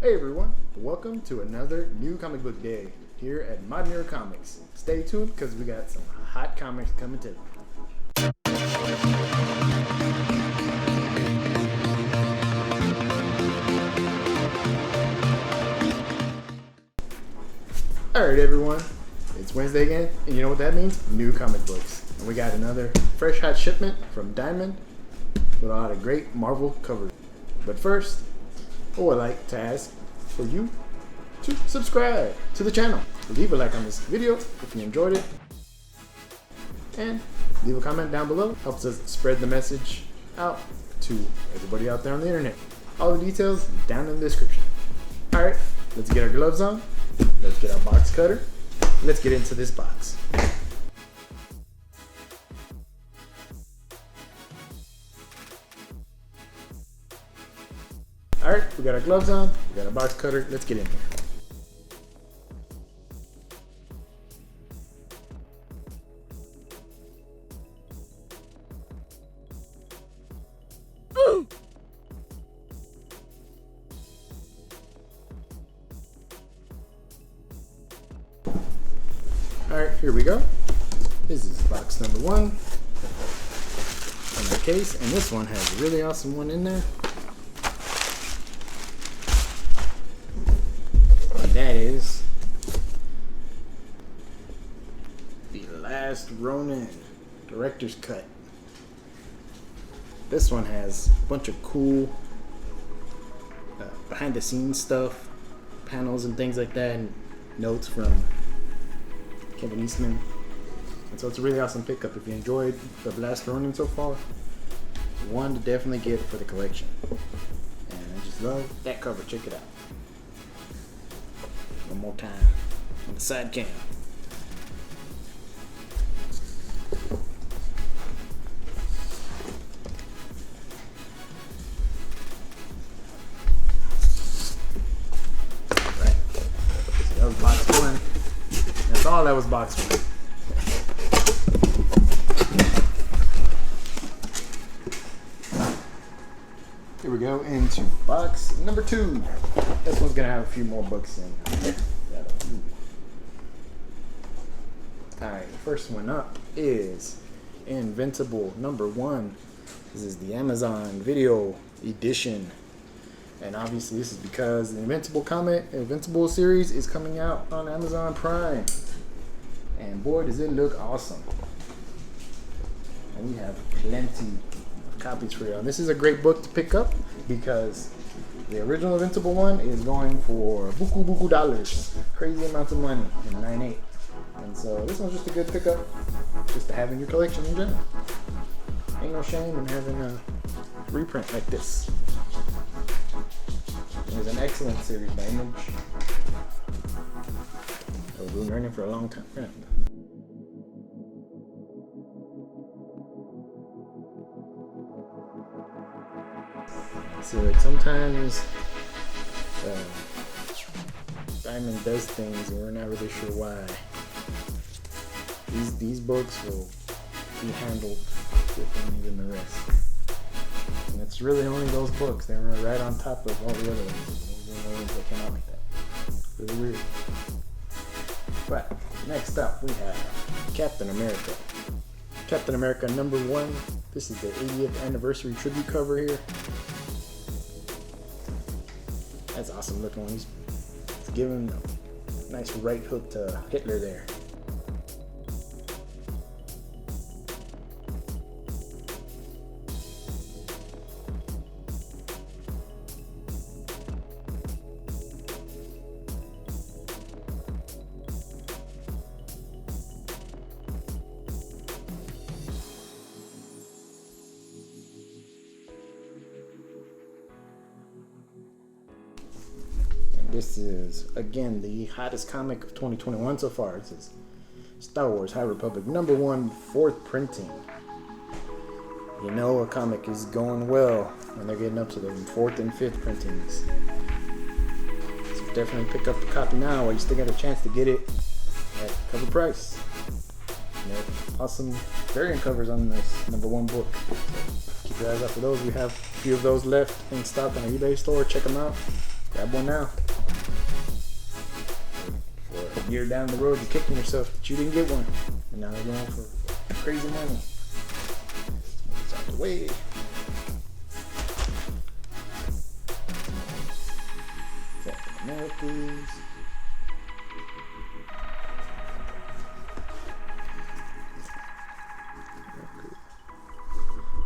Hey everyone, welcome to another new comic book day here at Modern Comics. Stay tuned because we got some hot comics coming to you. Alright everyone, it's Wednesday again, and you know what that means? New comic books. And we got another fresh hot shipment from Diamond with a lot of great Marvel covers. But first, I would like to ask for you to subscribe to the channel. Leave a like on this video if you enjoyed it. And leave a comment down below. Helps us spread the message out to everybody out there on the internet. All the details down in the description. Alright, let's get our gloves on. Let's get our box cutter. Let's get into this box. Alright, we got our gloves on, we got our box cutter, let's get in here. Alright, here we go. This is box number 1 from the case, and this one has a really awesome one in there. And that is The Last Ronin Director's Cut. This one has a bunch of cool behind the scenes stuff, panels and things like that, and notes from Kevin Eastman. And so it's a really awesome pickup. If you enjoyed The Last Ronin so far, one to definitely get for the collection. And I just love that cover. Check it out. One more time on the side cam. Right. So that was box 1. That's all that was box 1. Here we go into box number 2. This one's gonna have a few more books in. Alright, the first one up is Invincible number 1. This is the Amazon Video Edition. And obviously this is because the Invincible series is coming out on Amazon Prime. And boy, does it look awesome. And we have plenty of copies for you. And this is a great book to pick up because the original Invincible one is going for buku dollars. Crazy amounts of money in 9.8. And so this one's just a good pickup just to have in your collection in general. Ain't no shame in having a reprint like this. It was an excellent series by Image. I've been learning for a long time. So like sometimes Diamond does things and we're not really sure why. These books will be handled differently than the rest. And it's really only those books. They were right on top of all the other ones. Those are the ones that came out like that. Really weird. But next up we have Captain America. Captain America number 1. This is the 80th anniversary tribute cover here. That's awesome looking one. He's giving a nice right hook to Hitler there. This is, again, the hottest comic of 2021 so far. This is Star Wars High Republic number 1, 4th printing. You know a comic is going well when they're getting up to the 4th and 5th printings. So definitely pick up the copy now while you still got a chance to get it at cover price. Awesome variant covers on this number 1 book. So keep your eyes out for those. We have a few of those left in stock on our eBay store. Check them out. Grab one now. For a year down the road, you're kicking yourself that you didn't get one. And now they're going for crazy money. It's out the way. Captain America's.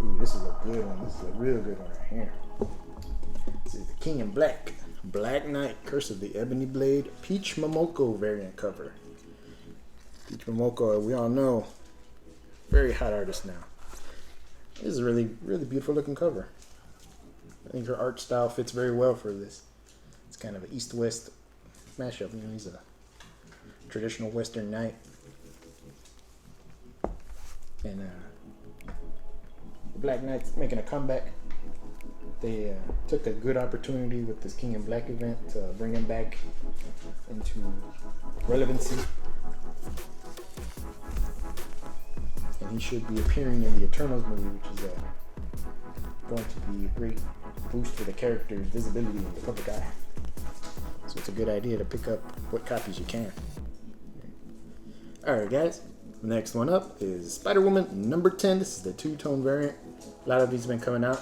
Ooh, this is a good one. This is a real good one right here. This is the King in Black. Black Knight, Curse of the Ebony Blade, Peach Momoko variant cover. Peach Momoko, we all know, very hot artist now. This is a really, really beautiful looking cover. I think her art style fits very well for this. It's kind of an East-West mashup. You know, he's a traditional Western knight. And the Black Knight's making a comeback. They took a good opportunity with this King in Black event to bring him back into relevancy. And he should be appearing in the Eternals movie, which is going to be a great boost for the character's visibility in the public eye. So it's a good idea to pick up what copies you can. Alright guys, the next one up is Spider-Woman number 10. This is the two-tone variant. A lot of these have been coming out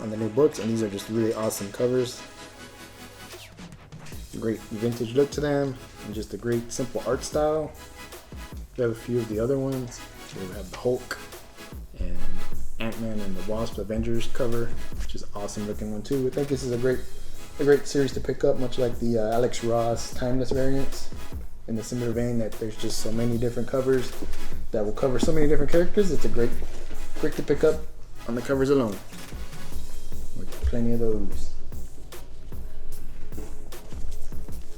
on the new books, and these are just really awesome covers. Great vintage look to them, and just a great simple art style. We have a few of the other ones. We have the Hulk and Ant-Man and the Wasp Avengers cover, which is an awesome looking one too. I think this is a great series to pick up, much like the Alex Ross Timeless variants. In the similar vein that there's just so many different covers that will cover so many different characters. It's a great to pick up on the covers alone. With plenty of those.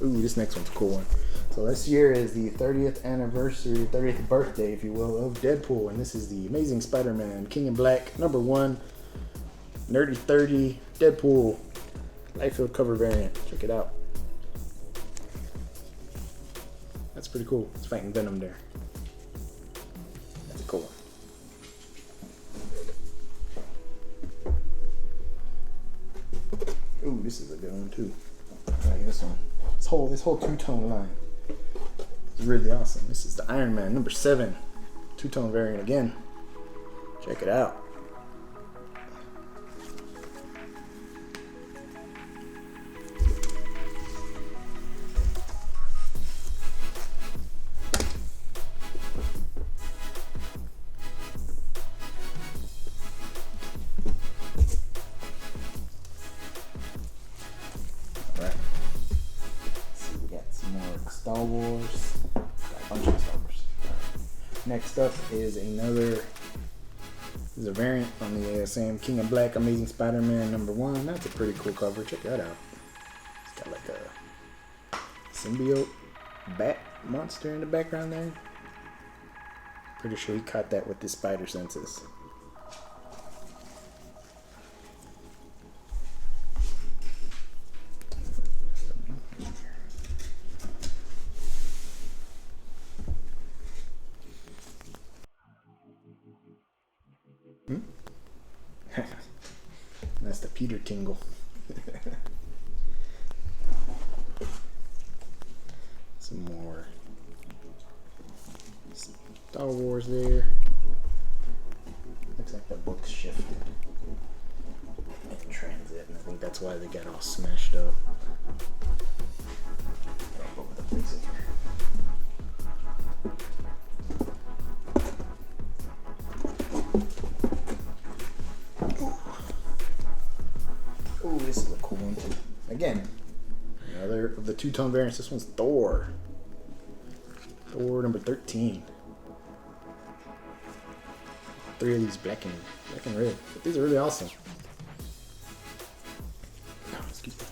Ooh, this next one's a cool one. So this year is the 30th anniversary, 30th birthday, if you will, of Deadpool, and this is the Amazing Spider-Man King in Black number 1 Nerdy 30 Deadpool Liefeld cover variant. Check it out. That's pretty cool. It's fighting Venom there. That's a cool one. Ooh, this is a good one too. I like this one. This whole two-tone line is really awesome. This is the Iron Man number 7 two-tone variant again. Check it out. Star Wars. Got a bunch of Star Wars. Next up is a variant on the same King in Black Amazing Spider-Man number 1. That's a pretty cool cover. Check that out. It's got like a symbiote bat monster in the background there. Pretty sure he caught that with his spider senses. That's the Peter Tingle. Some more Star Wars there. Looks like the book's shifted in transit, and I think that's why they got all smashed up. All over the place in here. Ooh, this is a cool one too. Again, another of the two-tone variants. This one's Thor. Thor number 13. 3 of these black and red. But these are really awesome. Oh, excuse me.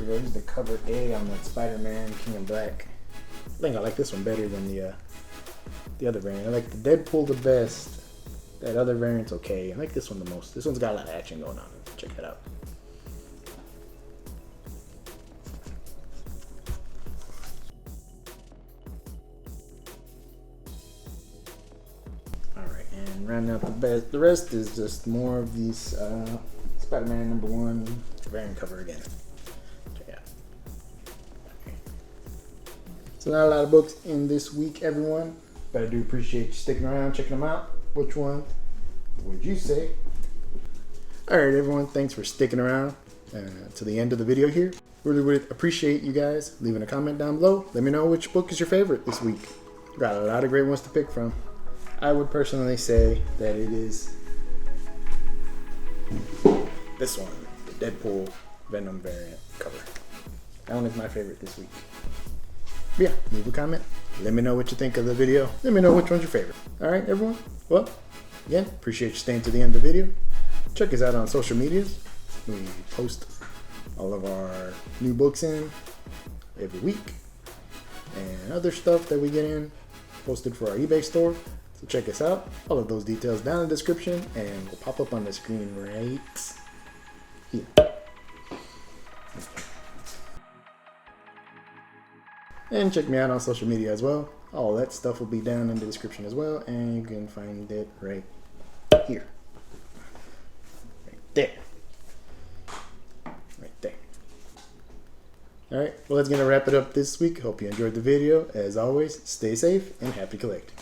Here's the cover A on that Spider-Man King in Black. I think I like this one better than the other variant. I like the Deadpool the best. That other variant's okay. I like this one the most. This one's got a lot of action going on. Check it out. And rounding out the rest is just more of these Spider-Man #1 variant cover again. Check it out. So not a lot of books in this week, everyone, but I do appreciate you sticking around, checking them out. Which one would you say? Alright everyone, thanks for sticking around to the end of the video here. Really would appreciate you guys leaving a comment down below. Let me know which book is your favorite this week. Got a lot of great ones to pick from. I would personally say that it is this one, the Deadpool Venom variant cover. That one is my favorite this week. But yeah, leave a comment. Let me know what you think of the video. Let me know which one's your favorite. Alright everyone, well, again, appreciate you staying to the end of the video. Check us out on social medias. We post all of our new books in every week and other stuff that we get in posted for our eBay store. So check us out. All of those details down in the description and will pop up on the screen right here. And check me out on social media as well. All that stuff will be down in the description as well, and you can find it right here. There. Right there. Alright, well that's going to wrap it up this week. Hope you enjoyed the video. As always, stay safe and happy collecting.